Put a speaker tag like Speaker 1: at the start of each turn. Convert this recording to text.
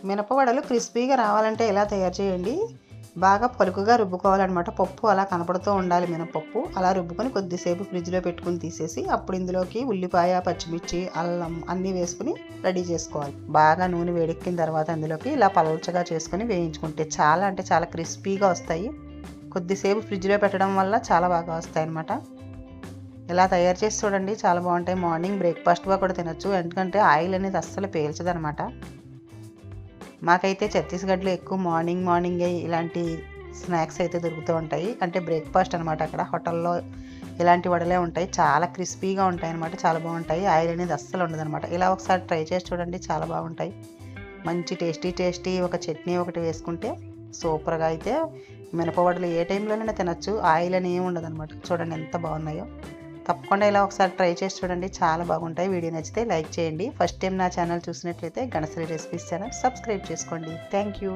Speaker 1: మినపవడలు క్రిస్పీగా రావాలంటే ఎలా తయారు చేయండి, బాగా పలుకుగా రుబ్బుకోవాలన్నమాట. పప్పు అలా కనపడుతూ ఉండాలి మినపప్పు. అలా రుబ్బుకొని కొద్దిసేపు ఫ్రిడ్జ్లో పెట్టుకుని తీసేసి అప్పుడు ఇందులోకి ఉల్లిపాయ, పచ్చిమిర్చి, అల్లం అన్నీ వేసుకుని రెడీ చేసుకోవాలి. బాగా నూనె వేడెక్కిన తర్వాత అందులోకి ఇలా పలచగా చేసుకుని వేయించుకుంటే చాలా అంటే చాలా క్రిస్పీగా వస్తాయి. కొద్దిసేపు ఫ్రిడ్జ్లో పెట్టడం వల్ల చాలా బాగా వస్తాయి అన్నమాట. ఇలా తయారు చేసి చూడండి, చాలా బాగుంటాయి. మార్నింగ్ బ్రేక్ఫాస్ట్గా కూడా తినొచ్చు, ఎందుకంటే ఆయిల్ అనేది అస్సలు పీల్చదనమాట. మాకైతే ఛత్తీస్గఢ్లో ఎక్కువ మార్నింగే ఇలాంటి స్నాక్స్ అయితే దొరుకుతూ ఉంటాయి. అంటే బ్రేక్ఫాస్ట్ అనమాట. అక్కడ హోటల్లో ఇలాంటి వడలే ఉంటాయి, చాలా క్రిస్పీగా ఉంటాయి అనమాట. చాలా బాగుంటాయి, ఆయిల్ అనేది అస్సలు ఉండదనమాట. ఇలా ఒకసారి ట్రై చేసి చూడండి, చాలా బాగుంటాయి. మంచి టేస్టీ ఒక చట్నీ ఒకటి వేసుకుంటే సూపర్గా అయితే మినపవడలు ఏ టైంలోనైనా తినచ్చు, ఆయిల్ అని ఏమి ఉండదన్నమాట. చూడండి ఎంత బాగున్నాయో. తప్పకుండా ఇలా ఒకసారి ట్రై చేసి చూడండి, చాలా బాగుంటాయి. వీడియో నచ్చితే లైక్ చేయండి. ఫస్ట్ టైం నా ఛానల్ చూసినట్లయితే గణశ్రీ రెసిపీస్ ఛానల్ సబ్స్క్రైబ్ చేసుకోండి. Thank you.